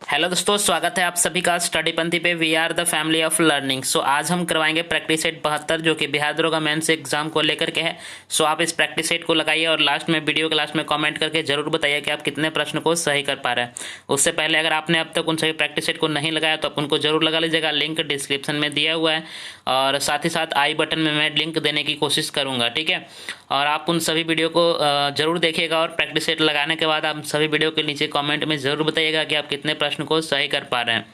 Hello दोस्तों, स्वागत है आप सभी का स्टडी पंथी पे। We are the family of learning. सो आज हम करवाएंगे प्रैक्टिस सेट 72 जो कि बिहार दरोगा मेंस एग्जाम को लेकर के है। सो आप इस प्रैक्टिस सेट को लगाइए और लास्ट में, वीडियो के लास्ट में कमेंट करके जरूर बताइए कि आप कितने प्रश्न को सही कर पा रहे हैं। उससे पहले अगर आपने अब तक उन सभी प्रैक्टिस सेट को नहीं लगाया तो आप उनको जरूर लगा लीजिएगा, लिंक डिस्क्रिप्शन में दिया हुआ है और साथ ही साथ आई बटन में मैं लिंक देने की कोशिश करूँगा, ठीक है। और आप उन सभी वीडियो को जरूर देखिएगा और प्रैक्टिस सेट लगाने के बाद आप सभी वीडियो के नीचे कमेंट में जरूर बताइएगा कि आप कितने प्रश्न को सही कर पा रहे हैं,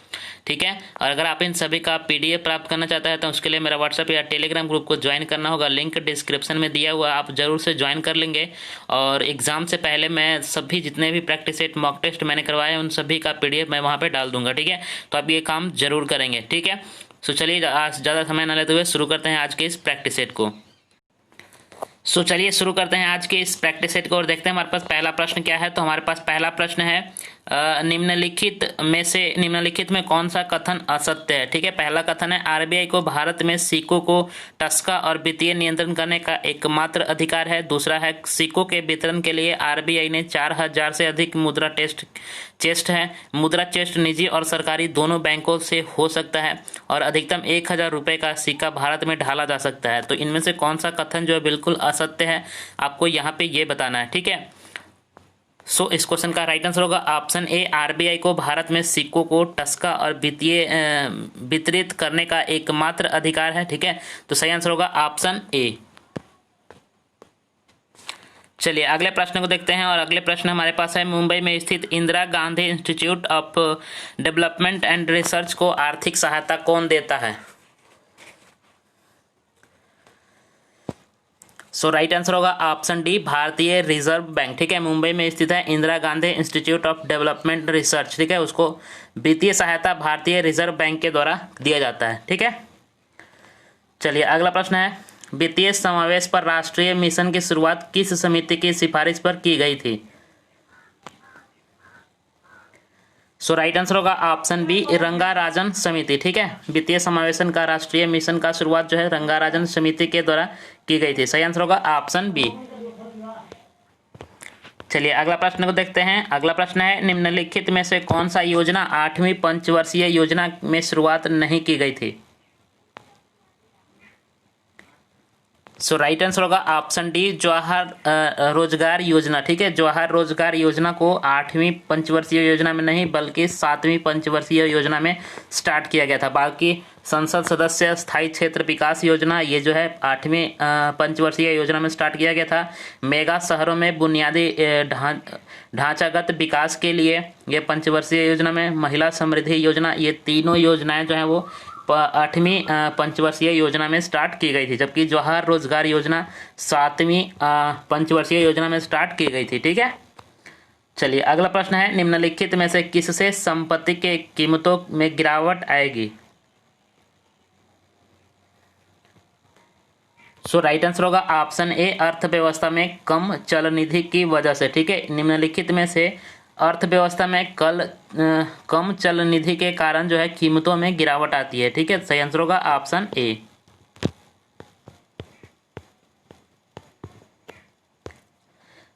ठीक है। और अगर आप इन सभी का पीडीएफ प्राप्त करना चाहते हैं तो उसके लिए मेरा व्हाट्सएप या टेलीग्राम ग्रुप को ज्वाइन करना होगा, लिंक डिस्क्रिप्शन में दिया हुआ है, आप जरूर से ज्वाइन कर लेंगे। और एग्जाम से पहले मैं सभी जितने भी प्रैक्टिस सेट मॉक टेस्ट मैंने करवाए उन सभी का पीडीएफ मैं वहाँ पर डाल दूंगा, ठीक है। तो आप ये काम जरूर करेंगे, ठीक है। तो चलिए आज ज़्यादा समय न लेते हुए शुरू करते हैं आज के इस प्रैक्टिस सेट को। चलिए शुरू करते हैं आज के इस प्रैक्टिस सेट को और देखते हैं हमारे पास पहला प्रश्न क्या है। तो हमारे पास पहला प्रश्न है निम्नलिखित में कौन सा कथन असत्य है, ठीक है। पहला कथन है आरबीआई को भारत में सिक्कों को टसका और वित्तीय नियंत्रण करने का एकमात्र अधिकार है। दूसरा है सिक्कों के वितरण के लिए आरबीआई ने 4000 से अधिक मुद्रा चेस्ट है। मुद्रा चेस्ट निजी और सरकारी दोनों बैंकों से हो सकता है और अधिकतम 1000 रुपये का सिक्का भारत में ढाला जा सकता है। तो इनमें से कौन सा कथन जो है बिल्कुल असत्य है, आपको यहाँ पे ये बताना है, ठीक है। इस क्वेश्चन का राइट आंसर होगा ऑप्शन ए, आरबीआई को भारत में सिक्कों को टसका और वितरित करने का एकमात्र अधिकार है, ठीक है। तो सही आंसर होगा ऑप्शन ए। चलिए अगले प्रश्न को देखते हैं और अगले प्रश्न हमारे पास है मुंबई में स्थित Indira Gandhi institute of development and research को आर्थिक सहायता कौन देता है। राइट आंसर होगा ऑप्शन डी, भारतीय रिजर्व बैंक, ठीक है। मुंबई में स्थित है Indira Gandhi institute of development research, ठीक है। उसको वित्तीय सहायता भारतीय रिजर्व बैंक के द्वारा दिया जाता है, ठीक है। चलिए अगला प्रश्न है वित्तीय समावेश पर राष्ट्रीय मिशन की शुरुआत किस समिति की सिफारिश पर की गई थी। राइट आंसर होगा ऑप्शन बी, रंगाराजन समिति, ठीक है। वित्तीय समावेशन का राष्ट्रीय मिशन का शुरुआत जो है रंगाराजन समिति के द्वारा की गई थी। सही आंसर होगा ऑप्शन बी। चलिए अगला प्रश्न को देखते हैं। अगला प्रश्न है निम्नलिखित में से कौन सा योजना 8वीं पंचवर्षीय योजना में शुरुआत नहीं की गई थी। राइट आंसर होगा ऑप्शन डी, जवाहर रोजगार योजना, ठीक है। जवाहर रोजगार योजना को 8वीं पंचवर्षीय योजना में नहीं बल्कि 7वीं पंचवर्षीय योजना में स्टार्ट किया गया था। बाकी संसद सदस्य स्थायी क्षेत्र विकास योजना ये जो है 8वीं पंचवर्षीय योजना में स्टार्ट किया गया था। मेगा शहरों में बुनियादी ढांचागत विकास के लिए ये पंचवर्षीय योजना में, महिला समृद्धि योजना, ये तीनों योजनाएं जो हैं वो 8वीं पंचवर्षीय योजना में स्टार्ट की गई थी, जबकि जवाहर रोजगार योजना 7वीं पंचवर्षीय योजना में स्टार्ट की गई थी, ठीक है। चलिए अगला प्रश्न है निम्नलिखित में से किससे संपत्ति के कीमतों में गिरावट आएगी। राइट आंसर होगा ऑप्शन ए, अर्थव्यवस्था में कम चल निधि की वजह से, ठीक है। निम्नलिखित में से अर्थव्यवस्था में कम चल निधि के कारण जो है कीमतों में गिरावट आती है, ठीक है। सही आंसर होगा ऑप्शन ए।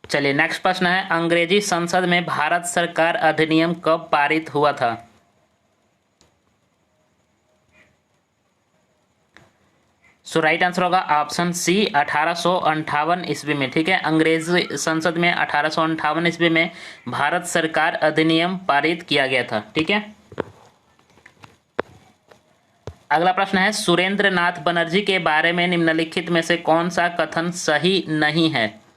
चलिए नेक्स्ट प्रश्न है अंग्रेजी संसद में भारत सरकार अधिनियम कब पारित हुआ था। राइट आंसर होगा ऑप्शन सी, 1858 ईस्वी में, ठीक है। अंग्रेजी संसद में 1858 ईस्वी में भारत सरकार अधिनियम पारित किया गया था, ठीक है। अगला प्रश्न है सुरेंद्र नाथ बनर्जी के बारे में निम्नलिखित में से कौन सा कथन सही नहीं है।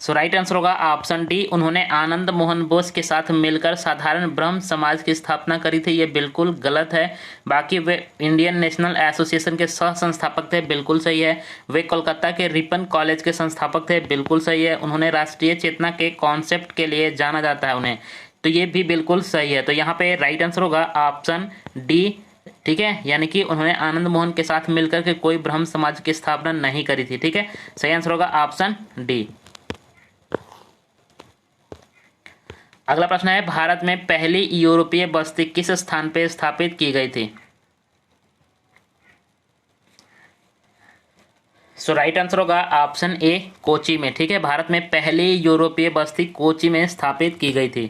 राइट आंसर होगा ऑप्शन डी, उन्होंने आनंद मोहन बोस के साथ मिलकर साधारण ब्रह्म समाज की स्थापना करी थी, ये बिल्कुल गलत है। बाकी वे इंडियन नेशनल एसोसिएशन के सह संस्थापक थे, बिल्कुल सही है। वे कोलकाता के रिपन कॉलेज के संस्थापक थे, बिल्कुल सही है। उन्होंने राष्ट्रीय चेतना के कॉन्सेप्ट के लिए जाना जाता है उन्हें, तो ये भी बिल्कुल सही है। तो यहाँ पे राइट आंसर होगा ऑप्शन डी, ठीक है। यानी कि उन्होंने आनंद मोहन के साथ मिलकर के कोई ब्रह्म समाज की स्थापना नहीं करी थी, ठीक है। सही आंसर होगा ऑप्शन डी। अगला प्रश्न है भारत में पहली यूरोपीय बस्ती किस स्थान पर स्थापित की गई थी। सो राइट आंसर होगा ऑप्शन ए कोची में। ठीक है, भारत में पहली यूरोपीय बस्ती कोची में स्थापित की गई थी।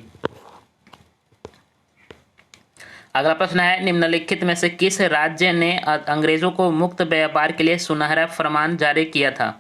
अगला प्रश्न है, निम्नलिखित में से किस राज्य ने अंग्रेजों को मुक्त व्यापार के लिए सुनहरा फरमान जारी किया था?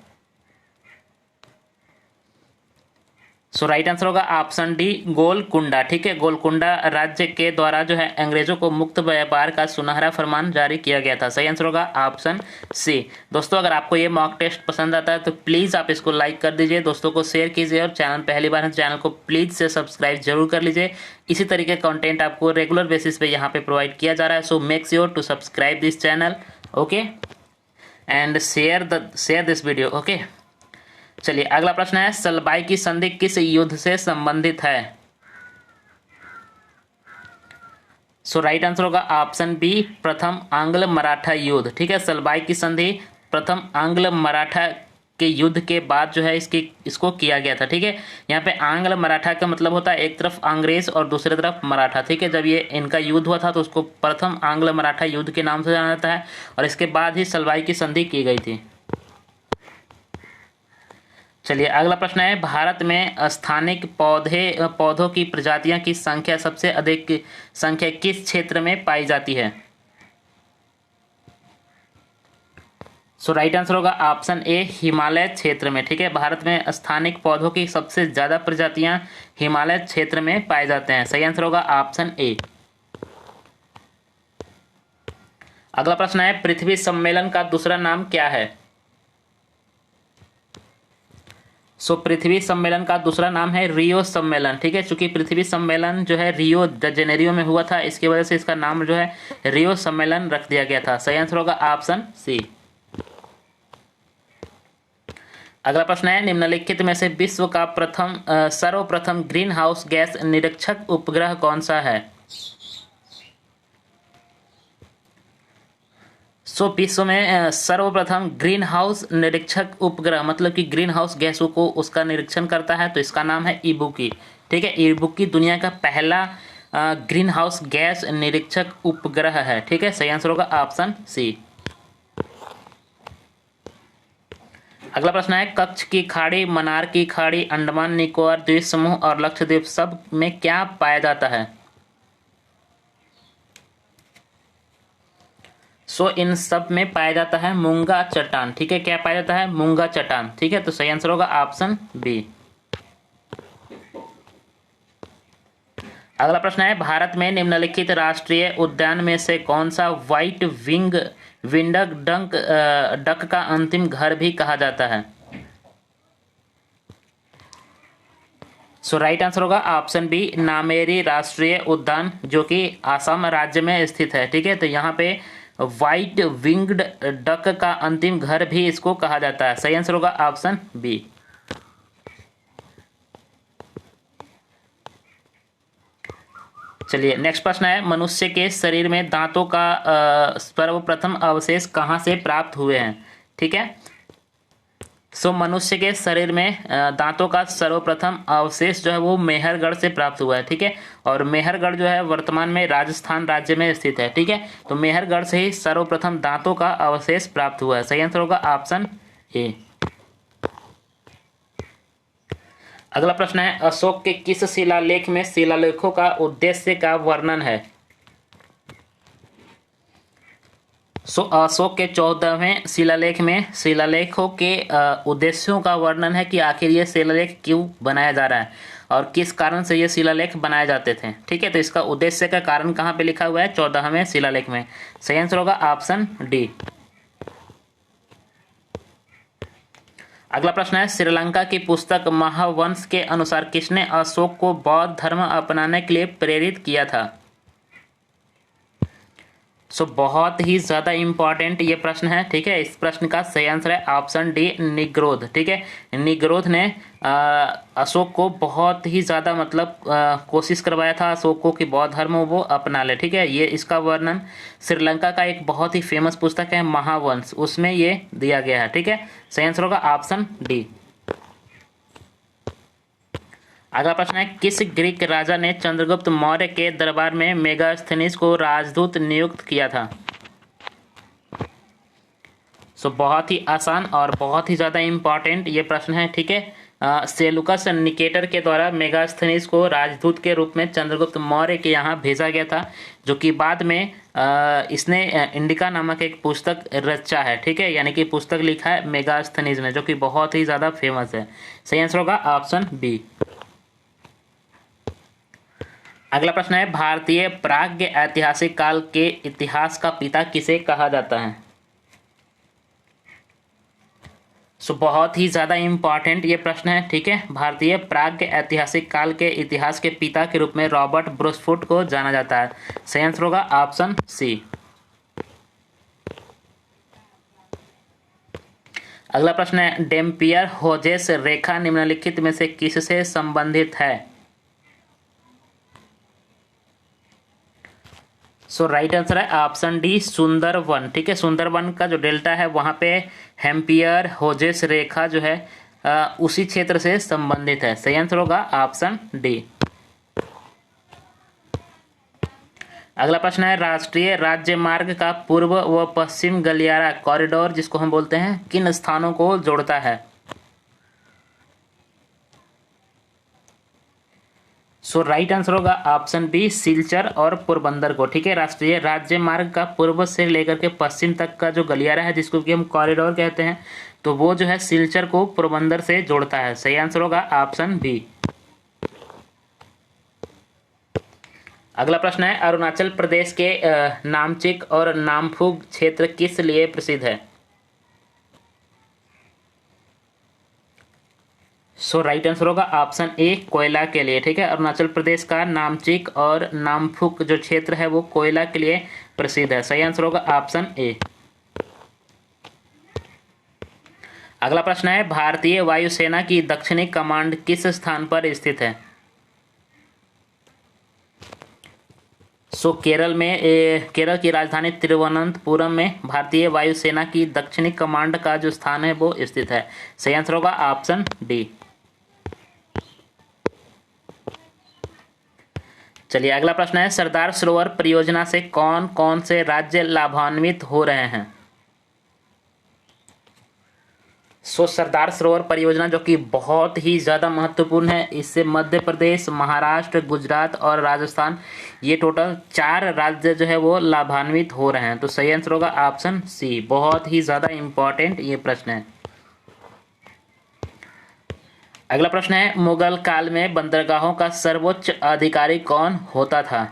सो राइट आंसर होगा ऑप्शन डी गोलकुंडा। ठीक है, गोलकुंडा राज्य के द्वारा जो है अंग्रेजों को मुक्त व्यापार का सुनहरा फरमान जारी किया गया था। सही आंसर होगा ऑप्शन सी। दोस्तों, अगर आपको ये मॉक टेस्ट पसंद आता है तो प्लीज़ आप इसको लाइक कर दीजिए, दोस्तों को शेयर कीजिए, और चैनल पहली बार है चैनल को प्लीज़ से सब्सक्राइब जरूर कर लीजिए। इसी तरीके का कंटेंट आपको रेगुलर बेसिस पे यहाँ पे प्रोवाइड किया जा रहा है। So make sure to subscribe this channel, okay, and share this video, okay. चलिए अगला प्रश्न है, सलबाई की संधि किस युद्ध से संबंधित है? सो राइट आंसर होगा ऑप्शन बी प्रथम आंग्ल मराठा युद्ध। ठीक है, सलबाई की संधि प्रथम आंग्ल मराठा के युद्ध के बाद जो है इसको किया गया था। ठीक है, यहाँ पे आंग्ल मराठा का मतलब होता है एक तरफ अंग्रेज और दूसरी तरफ मराठा। ठीक है, जब ये इनका युद्ध हुआ था तो उसको प्रथम आंग्ल मराठा युद्ध के नाम से जाना जाता है, और इसके बाद ही सलबाई की संधि की गई थी। चलिए अगला प्रश्न है, भारत में स्थानिक पौधों की प्रजातियां की संख्या सबसे अधिक संख्या किस क्षेत्र में पाई जाती है? सो राइट आंसर होगा ऑप्शन ए हिमालय क्षेत्र में। ठीक है, भारत में स्थानिक पौधों की सबसे ज्यादा प्रजातियां हिमालय क्षेत्र में पाए जाते हैं। सही आंसर होगा ऑप्शन ए। अगला प्रश्न है, पृथ्वी सम्मेलन का दूसरा नाम क्या है? सो पृथ्वी सम्मेलन का दूसरा नाम है रियो सम्मेलन। ठीक है, चूंकि पृथ्वी सम्मेलन जो है रियो द जेनेरियो में हुआ था, इसकी वजह से इसका नाम जो है रियो सम्मेलन रख दिया गया था। सही आंसर होगा ऑप्शन सी। अगला प्रश्न है, निम्नलिखित में से विश्व का सर्वप्रथम ग्रीन हाउस गैस निरीक्षक उपग्रह कौन सा है? सो विश्व में सर्वप्रथम ग्रीन हाउस निरीक्षक उपग्रह, मतलब कि ग्रीन हाउस गैसों को उसका निरीक्षण करता है, तो इसका नाम है इबुकी। ठीक है, इबुकी दुनिया का पहला ग्रीन हाउस गैस निरीक्षक उपग्रह है। ठीक है, सही आंसर होगा ऑप्शन सी। अगला प्रश्न है, कच्छ की खाड़ी, मन्नार की खाड़ी, अंडमान निकोबार द्वीप समूह और लक्षद्वीप सब में क्या पाया जाता है? सो इन सब में पाया जाता है मूंगा चट्टान। ठीक है, क्या पाया जाता है? मूंगा चट्टान। ठीक है, तो सही आंसर होगा ऑप्शन बी। अगला प्रश्न है, भारत में निम्नलिखित राष्ट्रीय उद्यान में से कौन सा व्हाइट विंडड डक का अंतिम घर भी कहा जाता है? सो राइट आंसर होगा ऑप्शन बी नामेरी राष्ट्रीय उद्यान, जो कि असम राज्य में स्थित है। ठीक है, तो यहाँ पे व्हाइट विंग्ड डक का अंतिम घर भी इसको कहा जाता है। सही आंसर होगा ऑप्शन बी। चलिए नेक्स्ट प्रश्न है, मनुष्य के शरीर में दांतों का सर्वप्रथम अवशेष कहाँ से प्राप्त हुए हैं? ठीक है, सो मनुष्य के शरीर में दांतों का सर्वप्रथम अवशेष जो है वो मेहरगढ़ से प्राप्त हुआ है। ठीक है, और मेहरगढ़ जो है वर्तमान में राजस्थान राज्य में स्थित है। ठीक है, तो मेहरगढ़ से ही सर्वप्रथम दांतों का अवशेष प्राप्त हुआ है। सही आंसर होगा ऑप्शन ए। अगला प्रश्न है, अशोक के किस शिलालेख में शिलालेखों का उद्देश्य का वर्णन है? सो अशोक के 14वें शिलालेख में शिलालेखों के उद्देश्यों का वर्णन है कि आखिर ये शिलालेख क्यों बनाया जा रहा है और किस कारण से ये शिलालेख बनाए जाते थे। ठीक है, तो इसका उद्देश्य का कारण कहाँ पे लिखा हुआ है? 14वें शिलालेख में। सही आंसर होगा ऑप्शन डी। अगला प्रश्न है, श्रीलंका की पुस्तक महावंश के अनुसार किसने अशोक को बौद्ध धर्म अपनाने के लिए प्रेरित किया था? सो बहुत ही ज़्यादा इम्पॉर्टेंट ये प्रश्न है। ठीक है, इस प्रश्न का सही आंसर है ऑप्शन डी निग्रोध। ठीक है, निग्रोध ने अशोक को बहुत ही ज़्यादा मतलब कोशिश करवाया था अशोक को कि बौद्ध धर्म वो अपना ले। ठीक है, ये इसका वर्णन श्रीलंका का एक बहुत ही फेमस पुस्तक है महावंश, उसमें ये दिया गया है। ठीक है, सही आंसर होगा ऑप्शन डी। अगला प्रश्न है, किस ग्रीक राजा ने चंद्रगुप्त मौर्य के दरबार में मेगास्थनीज को राजदूत नियुक्त किया था? सो बहुत ही आसान और बहुत ही ज़्यादा इम्पॉर्टेंट ये प्रश्न है, ठीक है। सेलुकस निकेटर के द्वारा मेगास्थनीज को राजदूत के रूप में चंद्रगुप्त मौर्य के यहाँ भेजा गया था, जो कि बाद में इसने इंडिका नामक एक पुस्तक रचा है, ठीक है, यानी कि पुस्तक लिखा है मेगास्थनीज ने, जो कि बहुत ही ज़्यादा फेमस है। सही आंसर होगा ऑप्शन बी। अगला प्रश्न है, भारतीय प्राज्ञ ऐतिहासिक काल के इतिहास का पिता किसे कहा जाता है? सो बहुत ही ज़्यादा इम्पॉर्टेंट ये प्रश्न है, ठीक है। भारतीय प्राज्ञ ऐतिहासिक काल के इतिहास के पिता के रूप में रॉबर्ट ब्रूसफुट को जाना जाता है। सही आंसर होगा ऑप्शन सी। अगला प्रश्न है, डेम्पियर होजेस रेखा निम्नलिखित में से किससे संबंधित है? सो राइट आंसर है ऑप्शन डी, सुंदरवन, ठीक है। सुंदरवन का जो डेल्टा है वहाँ पे हेम्पियर होजेस रेखा जो है उसी क्षेत्र से संबंधित है। सही आंसर होगा ऑप्शन डी। अगला प्रश्न है, राष्ट्रीय राज्यमार्ग का पूर्व व पश्चिम गलियारा कॉरिडोर जिसको हम बोलते हैं किन स्थानों को जोड़ता है? सो राइट आंसर होगा ऑप्शन बी, सिलचर और पोरबंदर को, ठीक है। राष्ट्रीय राज्यमार्ग का पूर्व से लेकर के पश्चिम तक का जो गलियारा है जिसको कि हम कॉरिडोर कहते हैं, तो वो जो है सिलचर को पोरबंदर से जोड़ता है। सही आंसर होगा ऑप्शन बी। अगला प्रश्न है, अरुणाचल प्रदेश के नामचिक और नामफुक क्षेत्र किस लिए प्रसिद्ध है? सो राइट आंसर होगा ऑप्शन ए, कोयला के लिए, ठीक है। अरुणाचल प्रदेश का नामचिक और नामफुक जो क्षेत्र है वो कोयला के लिए प्रसिद्ध है। सही आंसर होगा ऑप्शन ए। अगला प्रश्न है, भारतीय वायुसेना की दक्षिणी कमांड किस स्थान पर स्थित है? सो केरल में केरल की राजधानी तिरुवनंतपुरम में भारतीय वायुसेना की दक्षिणी कमांड का जो स्थान है वो स्थित है। सही आंसर होगा ऑप्शन डी। चलिए अगला प्रश्न है, सरदार सरोवर परियोजना से कौन कौन से राज्य लाभान्वित हो रहे हैं? सो सरदार सरोवर परियोजना जो कि बहुत ही ज़्यादा महत्वपूर्ण है, इससे मध्य प्रदेश, महाराष्ट्र, गुजरात और राजस्थान, ये टोटल 4 राज्य जो है वो लाभान्वित हो रहे हैं। तो सही आंसर होगा ऑप्शन सी। बहुत ही ज़्यादा इम्पॉर्टेंट ये प्रश्न है। अगला प्रश्न है, मुगल काल में बंदरगाहों का सर्वोच्च अधिकारी कौन होता था?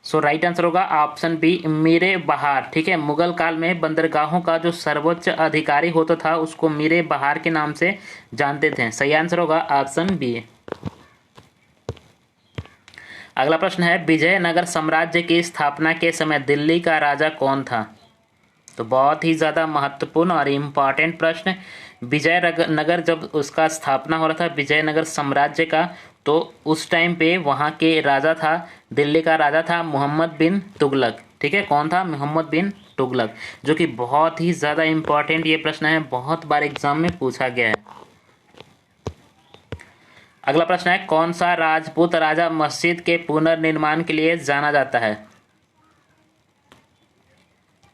सो राइट आंसर होगा ऑप्शन बी, मीरे बहार, ठीक है। मुगल काल में बंदरगाहों का जो सर्वोच्च अधिकारी होता था उसको मीरे बहार के नाम से जानते थे। सही आंसर होगा ऑप्शन बी। अगला प्रश्न है, विजयनगर साम्राज्य की स्थापना के समय दिल्ली का राजा कौन था? तो बहुत ही ज़्यादा महत्वपूर्ण और इम्पॉर्टेंट प्रश्न। विजयनगर जब उसका स्थापना हो रहा था, विजयनगर साम्राज्य का, तो उस टाइम पे वहाँ के राजा था, दिल्ली का राजा था मोहम्मद बिन तुगलक, ठीक है। कौन था? मोहम्मद बिन तुगलक, जो कि बहुत ही ज़्यादा इम्पॉर्टेंट ये प्रश्न है, बहुत बार एग्जाम में पूछा गया है। अगला प्रश्न है, कौन सा राजपूत राजा मस्जिद के पुनर्निर्माण के लिए जाना जाता है?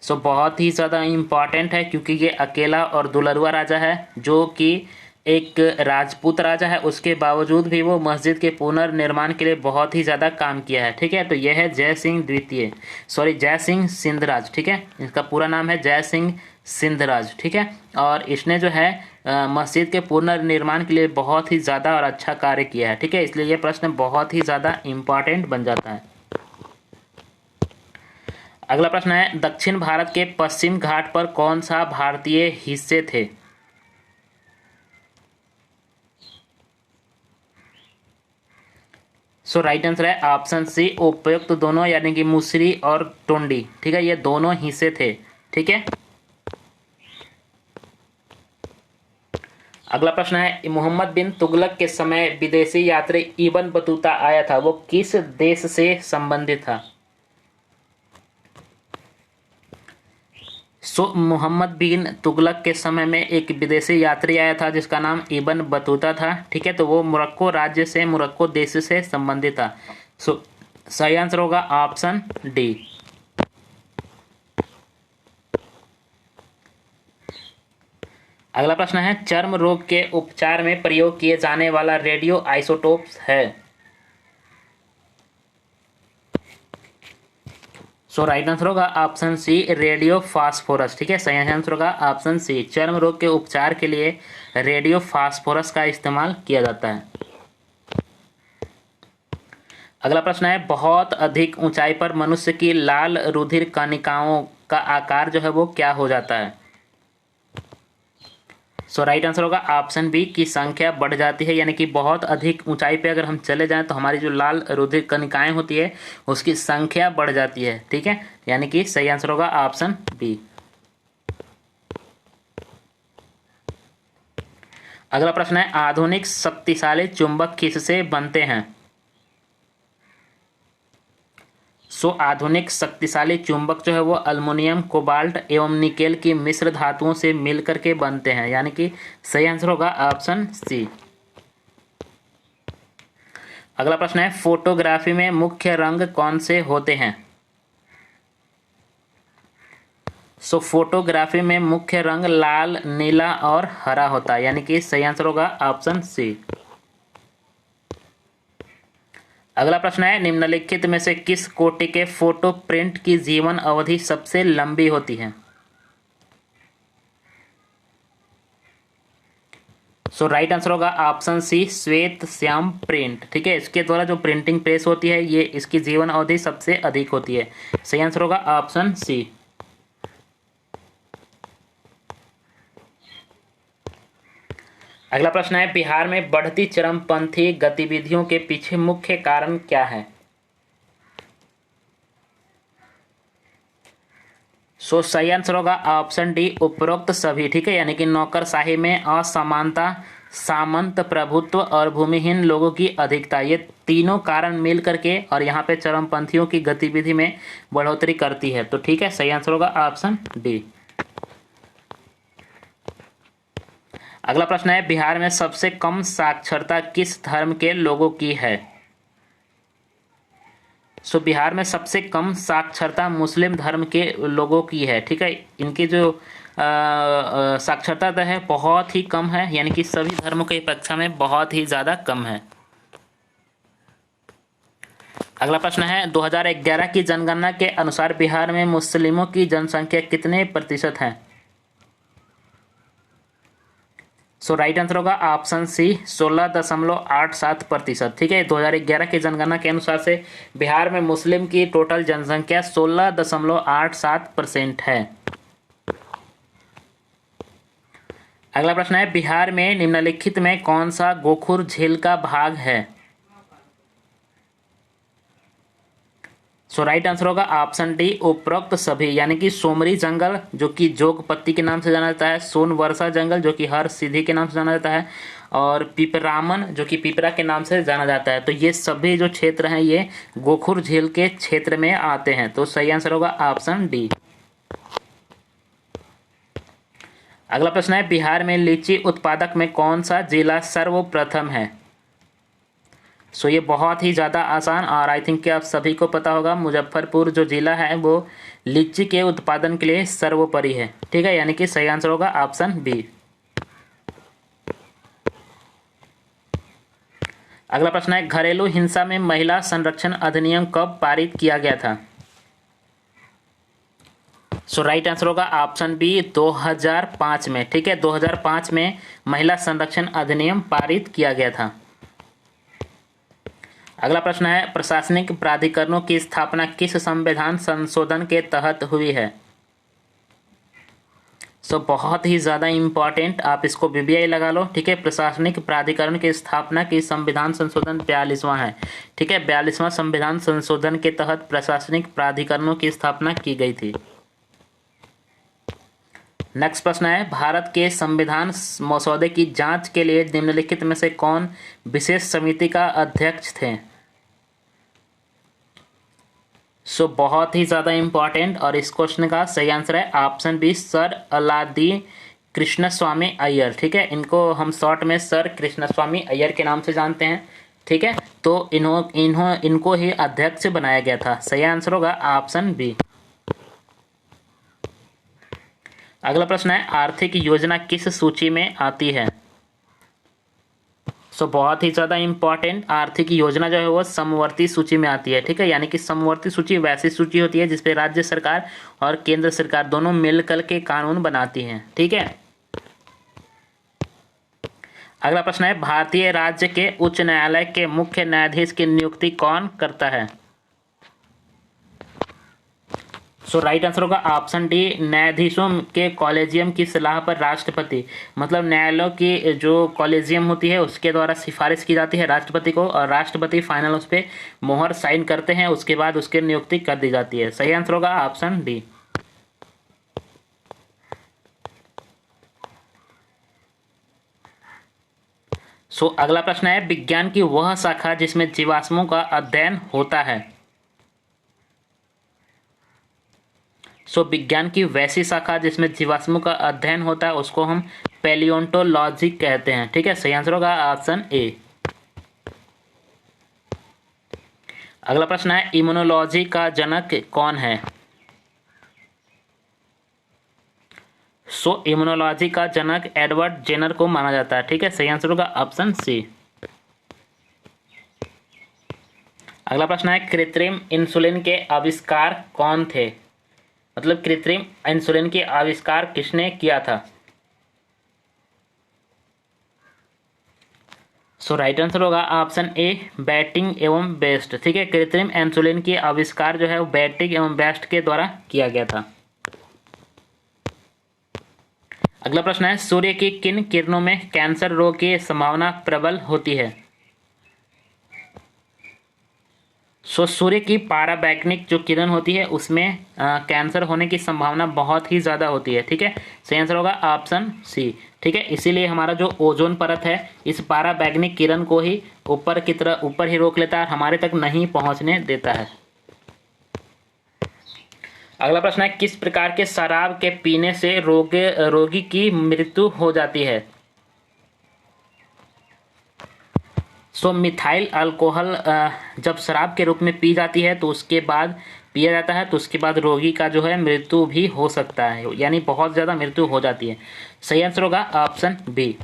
सो बहुत ही ज़्यादा इम्पॉर्टेंट है, क्योंकि ये अकेला और दुलरुआ राजा है, जो कि एक राजपूत राजा है, उसके बावजूद भी वो मस्जिद के पुनर्निर्माण के लिए बहुत ही ज़्यादा काम किया है, ठीक है। तो यह है जय सिंह सिंधराज, ठीक है। इसका पूरा नाम है जय सिंह सिंधराज, ठीक है। और इसने जो है मस्जिद के पुनर्निर्माण के लिए बहुत ही ज़्यादा और अच्छा कार्य किया है, ठीक है। इसलिए यह प्रश्न बहुत ही ज़्यादा इम्पॉर्टेंट बन जाता है। अगला प्रश्न है, दक्षिण भारत के पश्चिम घाट पर कौन सा भारतीय हिस्से थे? सो राइट आंसर है ऑप्शन सी, उपयुक्त दोनों, यानी कि मुसरी और टोंडी, ठीक है, ये दोनों हिस्से थे, ठीक है। अगला प्रश्न है, मोहम्मद बिन तुगलक के समय विदेशी यात्री इब्न बतूता आया था, वो किस देश से संबंधित था? सो मोहम्मद बिन तुगलक के समय में एक विदेशी यात्री आया था जिसका नाम इब्न बतूता था, ठीक है। तो वो मोरक्को देश से संबंधित था। सो सही आंसर होगा ऑप्शन डी। अगला प्रश्न है चर्म रोग के उपचार में प्रयोग किए जाने वाला रेडियो आइसोटोप्स है। सो राइट आंसर होगा ऑप्शन सी रेडियो फास्फोरस। ठीक है, सही आंसर होगा ऑप्शन सी। चर्म रोग के उपचार के लिए रेडियो फास्फोरस का इस्तेमाल किया जाता है। अगला प्रश्न है बहुत अधिक ऊंचाई पर मनुष्य की लाल रुधिर कणिकाओं का आकार जो है वो क्या हो जाता है। सो राइट आंसर होगा ऑप्शन बी की संख्या बढ़ जाती है, यानी कि बहुत अधिक ऊंचाई पे अगर हम चले जाएं तो हमारी जो लाल रुधिर कणिकाएं होती है उसकी संख्या बढ़ जाती है। ठीक है, यानी कि सही आंसर होगा ऑप्शन बी। अगला प्रश्न है आधुनिक शक्तिशाली चुंबक किससे बनते हैं। सो आधुनिक शक्तिशाली चुंबक जो है वो अल्युमिनियम, कोबाल्ट एवं निकेल की मिश्र धातुओं से मिलकर के बनते हैं, यानी कि सही आंसर होगा ऑप्शन सी। अगला प्रश्न है फोटोग्राफी में मुख्य रंग कौन से होते हैं। सो फोटोग्राफी में मुख्य रंग लाल, नीला और हरा होता है, यानी कि सही आंसर होगा ऑप्शन सी। अगला प्रश्न है निम्नलिखित में से किस कोटि के फोटो प्रिंट की जीवन अवधि सबसे लंबी होती है। सो राइट आंसर होगा ऑप्शन सी श्वेत श्याम प्रिंट। ठीक है, इसके द्वारा जो प्रिंटिंग प्रेस होती है ये इसकी जीवन अवधि सबसे अधिक होती है। सही आंसर होगा ऑप्शन सी। अगला प्रश्न है बिहार में बढ़ती चरमपंथी गतिविधियों के पीछे मुख्य कारण क्या है। सो सही आंसर होगा ऑप्शन डी उपरोक्त सभी। ठीक है, यानी कि नौकरशाही में असमानता, सामंत प्रभुत्व और भूमिहीन लोगों की अधिकता, ये तीनों कारण मिल करके और यहाँ पे चरमपंथियों की गतिविधि में बढ़ोतरी करती है। तो ठीक है, सही आंसर होगा ऑप्शन डी। अगला प्रश्न है बिहार में सबसे कम साक्षरता किस धर्म के लोगों की है। सो बिहार में सबसे कम साक्षरता मुस्लिम धर्म के लोगों की है। ठीक है, इनकी जो साक्षरता दर है बहुत ही कम है, यानी कि सभी धर्मों की अपेक्षा में बहुत ही ज़्यादा कम है। अगला प्रश्न है 2011 की जनगणना के अनुसार बिहार में मुस्लिमों की जनसंख्या कितने प्रतिशत है। सो राइट आंसर होगा ऑप्शन सी 16.87%। ठीक है, 2011 की जनगणना के अनुसार से बिहार में मुस्लिम की टोटल जनसंख्या 16.87% है। अगला प्रश्न है बिहार में निम्नलिखित में कौन सा गोखुर झील का भाग है। सो राइट आंसर होगा ऑप्शन डी उपरोक्त सभी, यानी कि सोमरी जंगल जो कि जोगपत्ती के नाम से जाना जाता है, सोनवर्षा जंगल जो कि हर सिद्धि के नाम से जाना जाता है, और पिपरामन जो कि पिपरा के नाम से जाना जाता है। तो ये सभी जो क्षेत्र हैं ये गोखुर झील के क्षेत्र में आते हैं। तो सही आंसर होगा ऑप्शन डी। अगला प्रश्न है बिहार में लीची उत्पादक में कौन सा जिला सर्वप्रथम है। सो ये बहुत ही ज़्यादा आसान और आई थिंक कि आप सभी को पता होगा, मुजफ्फरपुर जो जिला है वो लीची के उत्पादन के लिए सर्वोपरि है। ठीक है, यानी कि सही आंसर होगा ऑप्शन बी। अगला प्रश्न है घरेलू हिंसा में महिला संरक्षण अधिनियम कब पारित किया गया था। सो राइट आंसर होगा ऑप्शन बी 2005 में। ठीक है, 2005 में महिला संरक्षण अधिनियम पारित किया गया था। अगला प्रश्न है प्रशासनिक प्राधिकरणों की स्थापना किस संविधान संशोधन के तहत हुई है। सो बहुत ही ज़्यादा इम्पॉर्टेंट, आप इसको बीबीआई लगा लो। ठीक है, प्रशासनिक प्राधिकरण की स्थापना की संविधान संशोधन 42वां है। ठीक है, 42वां संविधान संशोधन के तहत प्रशासनिक प्राधिकरणों की स्थापना की गई थी। नेक्स्ट प्रश्न है भारत के संविधान मसौदे की जांच के लिए निम्नलिखित में से कौन विशेष समिति का अध्यक्ष थे। सो बहुत ही ज़्यादा इम्पॉर्टेंट और इस क्वेश्चन का सही आंसर है option B sir अलादी Krishnaswamy Iyer. ठीक है, इनको हम शॉर्ट में सर कृष्णस्वामी अय्यर के नाम से जानते हैं। ठीक है, तो इनको ही अध्यक्ष बनाया गया था। सही आंसर होगा ऑप्शन बी। अगला प्रश्न है आर्थिक योजना किस सूची में आती है। सो बहुत ही ज़्यादा इंपॉर्टेंट, आर्थिक योजना जो है वो समवर्ती सूची में आती है। ठीक है, यानी कि समवर्ती सूची वैसी सूची होती है जिसपे राज्य सरकार और केंद्र सरकार दोनों मिलकर के कानून बनाती हैं। ठीक है, अगला प्रश्न है भारतीय राज्य के उच्च न्यायालय के मुख्य न्यायाधीश की नियुक्ति कौन करता है। सो राइट आंसर होगा ऑप्शन डी, न्यायाधीशों के कॉलेजियम की सलाह पर राष्ट्रपति, मतलब न्यायालयों की जो कॉलेजियम होती है उसके द्वारा सिफारिश की जाती है राष्ट्रपति को, और राष्ट्रपति फाइनल उस पर मोहर साइन करते हैं, उसके बाद उसकी नियुक्ति कर दी जाती है। सही आंसर होगा ऑप्शन डी। सो अगला प्रश्न है विज्ञान की वह शाखा जिसमें जीवाश्मों का अध्ययन होता है। सो विज्ञान की वैसी शाखा जिसमें जीवाश्मों का अध्ययन होता है उसको हम पैलियोंटोलॉजी कहते हैं। ठीक है, सही आंसर होगा ऑप्शन ए। अगला प्रश्न है इम्यूनोलॉजी का जनक कौन है। सो इम्यूनोलॉजी का जनक एडवर्ड जेनर को माना जाता है। ठीक है, सही आंसर होगा ऑप्शन सी। अगला प्रश्न है कृत्रिम इंसुलिन के आविष्कार कौन थे, मतलब कृत्रिम इंसुलिन के आविष्कार किसने किया था। सो राइट आंसर होगा ऑप्शन ए, बैटिंग एवं बेस्ट। ठीक है, कृत्रिम इंसुलिन के आविष्कार जो है वो बैटिंग एवं बेस्ट के द्वारा किया गया था। अगला प्रश्न है सूर्य की किन किरणों में कैंसर रोग की संभावना प्रबल होती है। सो सूर्य की पाराबैंगनिक जो किरण होती है उसमें कैंसर होने की संभावना बहुत ही ज़्यादा होती है। ठीक है, सही आंसर होगा ऑप्शन सी। ठीक है, इसीलिए हमारा जो ओजोन परत है इस पाराबैंगनिक किरण को ही ऊपर की तरह ऊपर ही रोक लेता है और हमारे तक नहीं पहुंचने देता है। अगला प्रश्न है किस प्रकार के शराब के पीने से रोगी की मृत्यु हो जाती है। सो मिथाइल अल्कोहल जब शराब के रूप में पी जाती है तो उसके बाद पिया जाता है तो उसके बाद रोगी का जो है मृत्यु भी हो सकता है, यानी बहुत ज़्यादा मृत्यु हो जाती है। सही आंसर होगा ऑप्शन बी।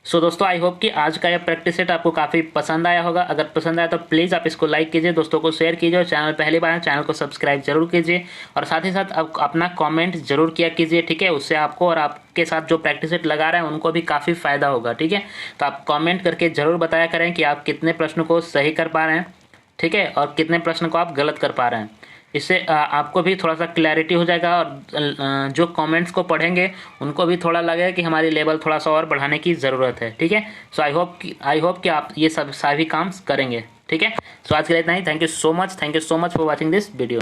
सो दोस्तों आई होप कि आज का यह प्रैक्टिस सेट आपको काफ़ी पसंद आया होगा। अगर पसंद आया तो प्लीज़ आप इसको लाइक कीजिए, दोस्तों को शेयर कीजिए और चैनल पहली बार है चैनल को सब्सक्राइब जरूर कीजिए और साथ ही साथ आप अपना कमेंट जरूर किया कीजिए। ठीक है, उससे आपको और आपके साथ जो प्रैक्टिस सेट लगा रहे हैं उनको भी काफ़ी फ़ायदा होगा। ठीक है, तो आप कॉमेंट करके ज़रूर बताया करें कि आप कितने प्रश्न को सही कर पा रहे हैं। ठीक है, और कितने प्रश्न को आप गलत कर पा रहे हैं। इससे आपको भी थोड़ा सा क्लैरिटी हो जाएगा और जो कमेंट्स को पढ़ेंगे उनको भी थोड़ा लगेगा कि हमारी लेवल थोड़ा सा और बढ़ाने की ज़रूरत है। ठीक है, सो आई होप कि आप ये सभी काम करेंगे। ठीक है, सो आज के लिए इतना ही। Thank you so much for watching this video.